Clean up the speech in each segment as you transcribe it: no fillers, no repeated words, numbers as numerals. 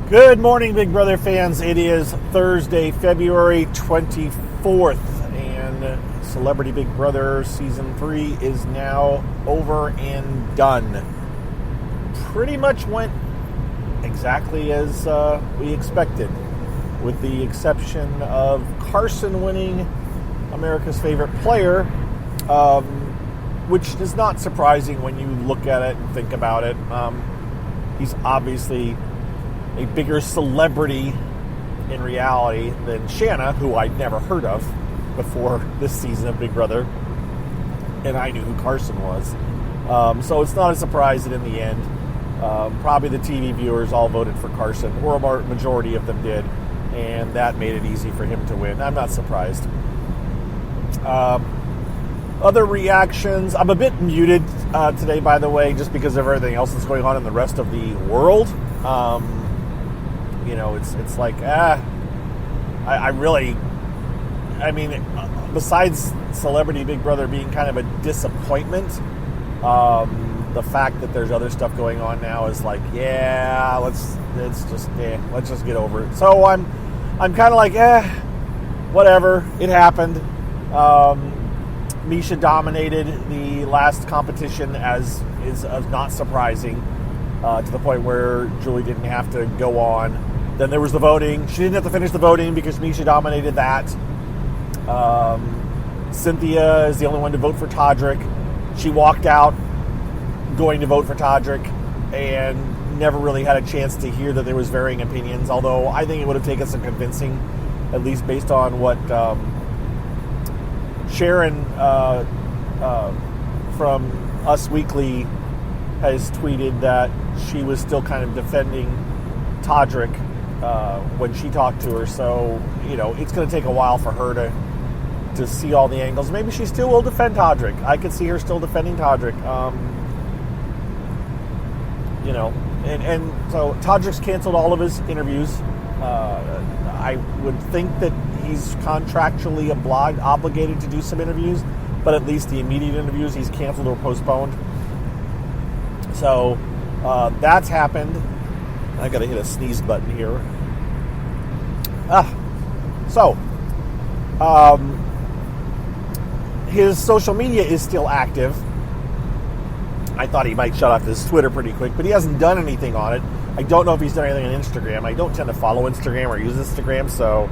Good morning, Big Brother fans. It is Thursday, February 24th, and Celebrity Big Brother Season 3 is now over and done. Pretty much went exactly as we expected, with the exception of Carson winning America's Favorite Player, which is not surprising when you look at it and think about it. He's obviously a bigger celebrity in reality than Shanna, who I'd never heard of before this season of Big Brother, and I knew who Carson was. So it's not a surprise that in the end, probably the TV viewers all voted for Carson, or a majority of them did, and that made it easy for him to win. I'm not surprised. Other reactions, I'm a bit muted today, by the way, just because of everything else that's going on in the rest of the world. It's like, besides Celebrity Big Brother being kind of a disappointment, the fact that there's other stuff going on now is like, let's just get over it. So I'm kind of like, whatever, it happened. Misha dominated the last competition, as is not surprising, to the point where Julie didn't have to go on. Then there was the voting. She didn't have to finish the voting because Misha dominated that. Cynthia is the only one to vote for Todrick. She walked out going to vote for Todrick and never really had a chance to hear that there was varying opinions, although I think it would have taken some convincing, at least based on what Sharon from Us Weekly has tweeted, that she was still kind of defending Todrick when she talked to her. So, it's going to take a while for her to see all the angles. Maybe she still will defend Todrick. I could see her still defending Todrick. And so Todrick's canceled all of his interviews. I would think that he's contractually obligated to do some interviews, but at least the immediate interviews he's canceled or postponed. So that's happened. I gotta hit a sneeze button here. His social media is still active. I thought he might shut off his Twitter pretty quick, but he hasn't done anything on it. I don't know if he's done anything on Instagram. I don't tend to follow Instagram or use Instagram, so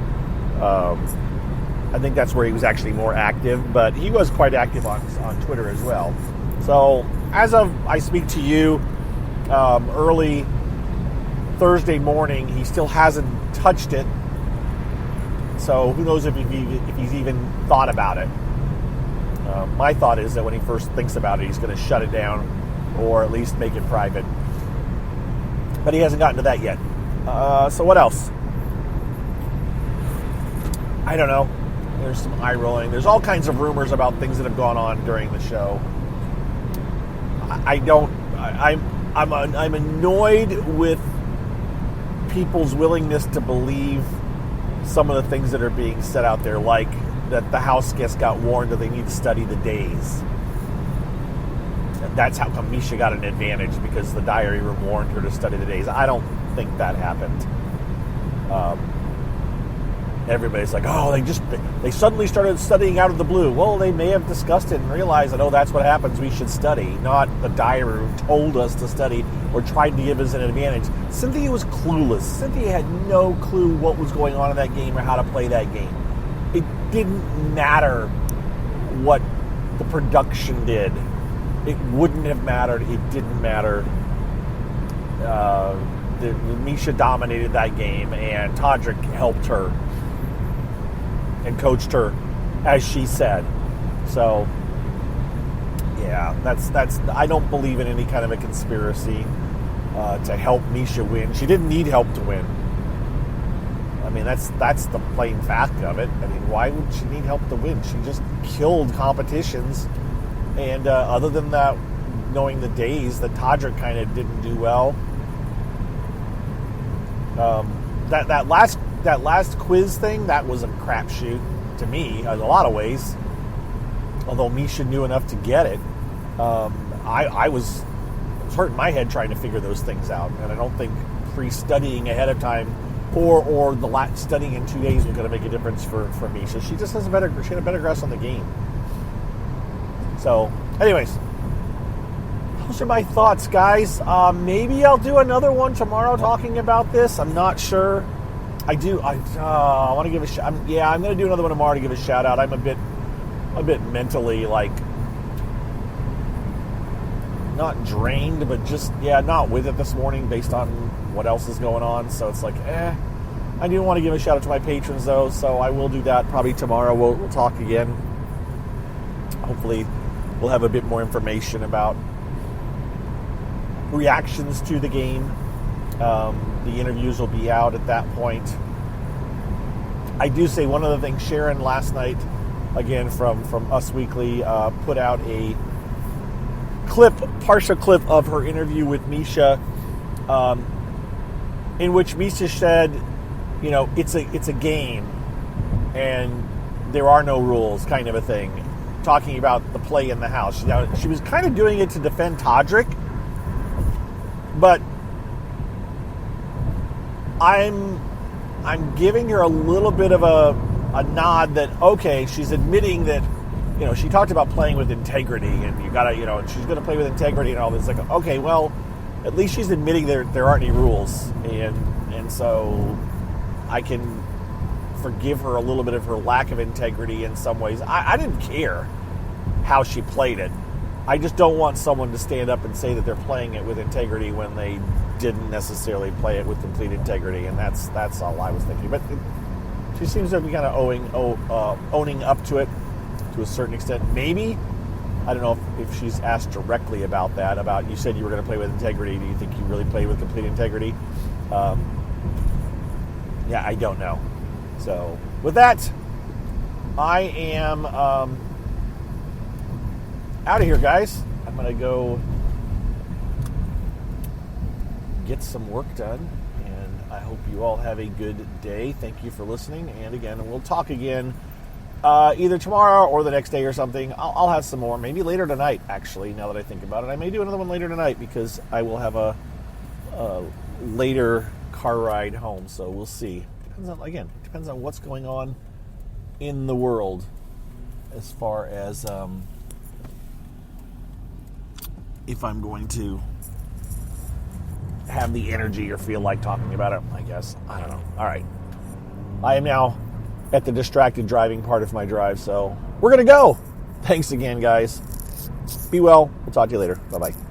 I think that's where he was actually more active, but he was quite active on Twitter as well. So as of I speak to you, early Thursday morning, he still hasn't touched it. So who knows if he's even thought about it. My thought is that when he first thinks about it, he's going to shut it down or at least make it private. But he hasn't gotten to that yet. So what else? I don't know. There's some eye rolling. There's all kinds of rumors about things that have gone on during the show. I'm annoyed with people's willingness to believe some of the things that are being said out there, like that the house guests got warned that they need to study the days. That's how come Misha got an advantage, because the diary room warned her to study the days. I don't think that happened. Everybody's like, they suddenly started studying out of the blue. Well, they may have discussed it and realized that, that's what happens, we should study. Not the diary room told us to study or tried to give us an advantage. Cynthia was clueless. Cynthia had no clue what was going on in that game or how to play that game. It didn't matter what the production did. It wouldn't have mattered. It didn't matter. Misha dominated that game, and Todrick helped her and coached her, as she said. So, that's. I don't believe in any kind of a conspiracy to help Misha win. She didn't need help to win. I mean, that's the plain fact of it. I mean, why would she need help to win? She just killed competitions. And other than that, knowing the days that Todrick kind of didn't do well, that last quiz thing, that was a crapshoot to me in a lot of ways. Although Misha knew enough to get it, I was hurting my head trying to figure those things out, and I don't think pre-studying ahead of time, or the studying in 2 days was going to make a difference for me. So she just has she had a better grasp on the game. So, anyways, those are my thoughts, guys. Maybe I'll do another one tomorrow talking about this. I'm not sure. I want to give a shout. I'm going to do another one tomorrow to give a shout out. I'm a bit mentally not drained, but just not with it this morning based on what else is going on. So it's I do want to give a shout out to my patrons though, so I will do that probably tomorrow. We'll talk again. Hopefully we'll have a bit more information about reactions to the game. The interviews will be out at that point. I do say one of the things, Sharon last night, again from Us Weekly, put out a partial clip of her interview with Misha, in which Misha said, it's a game and there are no rules, kind of a thing, talking about the play in the house. Now, she was kind of doing it to defend Todrick, but I'm giving her a little bit of a nod that, okay, she's admitting that, she talked about playing with integrity, and you gotta, she's going to play with integrity and all this. Like, okay, well, at least she's admitting there aren't any rules, and so I can forgive her a little bit of her lack of integrity in some ways. I didn't care how she played it. I just don't want someone to stand up and say that they're playing it with integrity when they didn't necessarily play it with complete integrity, and that's all I was thinking. But she seems to be kind of owning up to it to a certain extent. Maybe, I don't know if she's asked directly about that, about, you said you were going to play with integrity. Do you think you really played with complete integrity? I don't know. So, with that, I am out of here, guys. I'm going to go get some work done, and I hope you all have a good day. Thank you for listening, and again, we'll talk again either tomorrow or the next day or something. I'll have some more, maybe later tonight, actually, now that I think about it. I may do another one later tonight because I will have a later car ride home, so we'll see. Depends on what's going on in the world as far as if I'm going to have the energy or feel like talking about it, I guess. I don't know. All right. I am now at the distracted driving part of my drive, so we're going to go. Thanks again, guys. Be well. We'll talk to you later. Bye-bye.